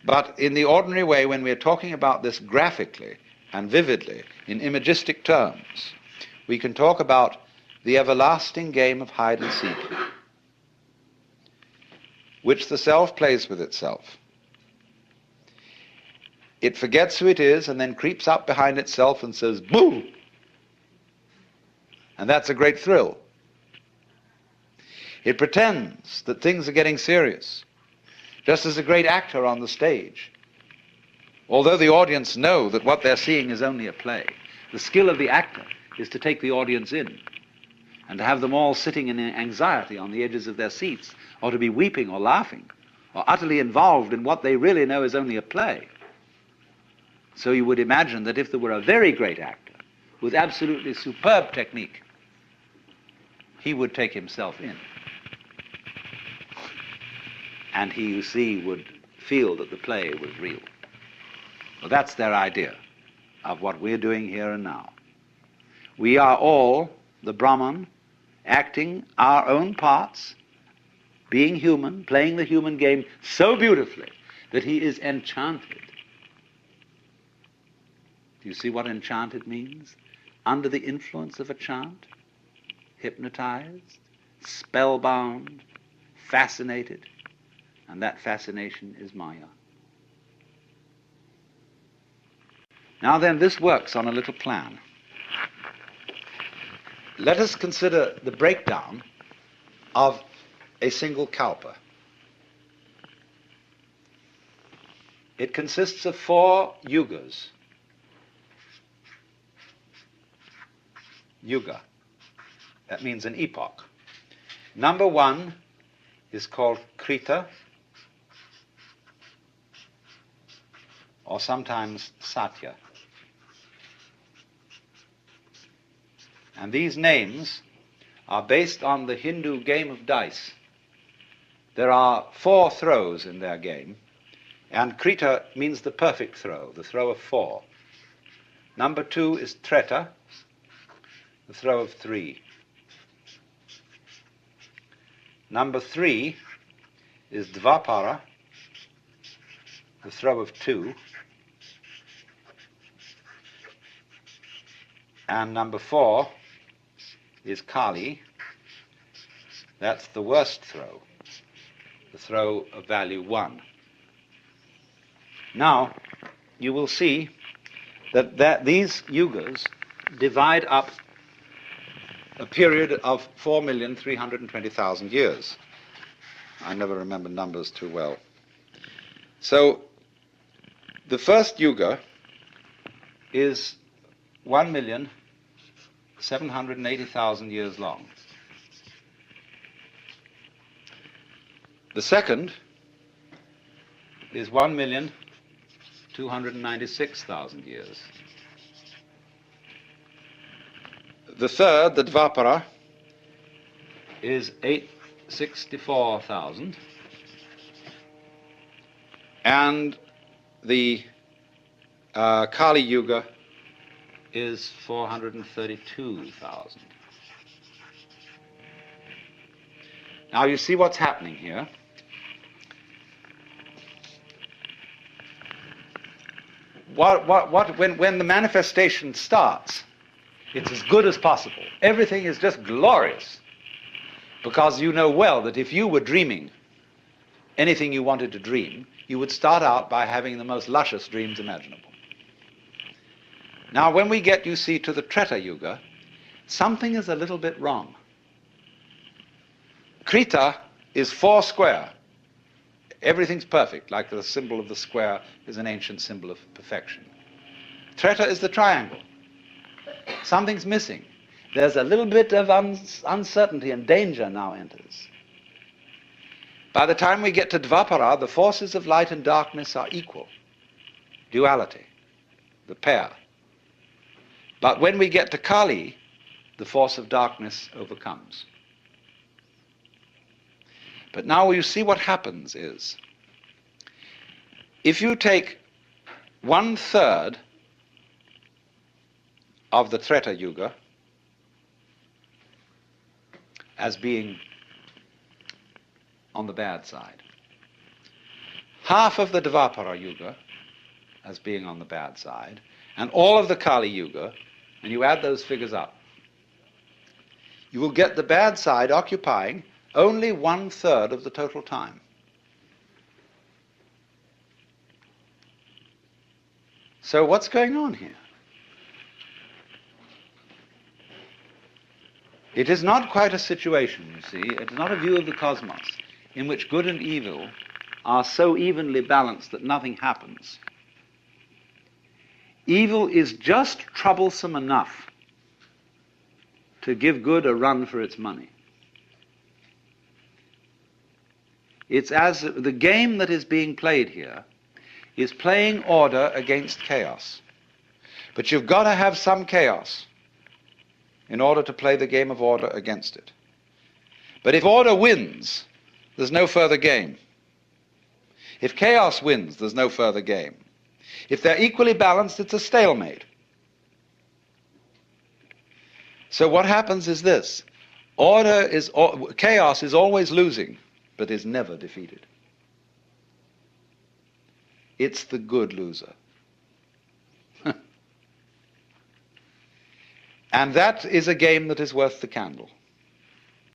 But in the ordinary way, when we're talking about this graphically and vividly, in imagistic terms, we can talk about the everlasting game of hide and seek, which the self plays with itself. It forgets who it is and then creeps up behind itself and says, "Boo!" And that's a great thrill. It pretends that things are getting serious, just as a great actor on the stage. Although the audience know that what they're seeing is only a play, the skill of the actor is to take the audience in and to have them all sitting in anxiety on the edges of their seats, or to be weeping or laughing, or utterly involved in what they really know is only a play. So you would imagine that if there were a very great actor with absolutely superb technique, he would take himself in. And he, you see, would feel that the play was real. Well, that's their idea of what we're doing here and now. We are all the Brahman, acting our own parts, being human, playing the human game so beautifully that he is enchanted. Do you see what enchanted means? Under the influence of a chant, hypnotized, spellbound, fascinated, and that fascination is Maya. Now then, this works on a little plan. Let us consider the breakdown of a single kalpa. It consists of 4 yugas. Yuga, that means an epoch. Number 1 is called Krita, or sometimes Satya. And these names are based on the Hindu game of dice. There are 4 throws in their game, and Krita means the perfect throw, the throw of 4. Number 2 is Treta, the throw of 3. Number 3 is Dvapara, the throw of 2. And number 4 is Kali, that's the worst throw, the throw of value 1. Now, you will see that these yugas divide up a period of 4,320,000 years. I never remember numbers too well. So, the first yuga is 1,780,000 years long. The second is 1,296,000 years. The third, the Dvapara, is 864,000. And the Kali Yuga is 432,000. Now you see what's happening here. When the manifestation starts, it's as good as possible. Everything is just glorious. Because you know well that if you were dreaming anything you wanted to dream, you would start out by having the most luscious dreams imaginable. Now, when we get, you see, to the Treta Yuga, something is a little bit wrong. Krita is 4 square. Everything's perfect, like the symbol of the square is an ancient symbol of perfection. Treta is the triangle. Something's missing. There's a little bit of uncertainty, and danger now enters. By the time we get to Dvapara, the forces of light and darkness are equal. Duality, the pair. But when we get to Kali, the force of darkness overcomes. But now you see what happens is, if you take 1/3 of the Treta Yuga as being on the bad side, half of the Dvapara Yuga as being on the bad side, and all of the Kali Yuga, and you add those figures up, you will get the bad side occupying only 1/3 of the total time. So what's going on here? It is not quite a situation, you see, it is not a view of the cosmos in which good and evil are so evenly balanced that nothing happens. Evil is just troublesome enough to give good a run for its money. It's as the game that is being played here is playing order against chaos. But you've got to have some chaos in order to play the game of order against it. But if order wins, there's no further game. If chaos wins, there's no further game. If they're equally balanced, it's a stalemate. So what happens is this: chaos is always losing, but is never defeated. It's the good loser. And that is a game that is worth the candle.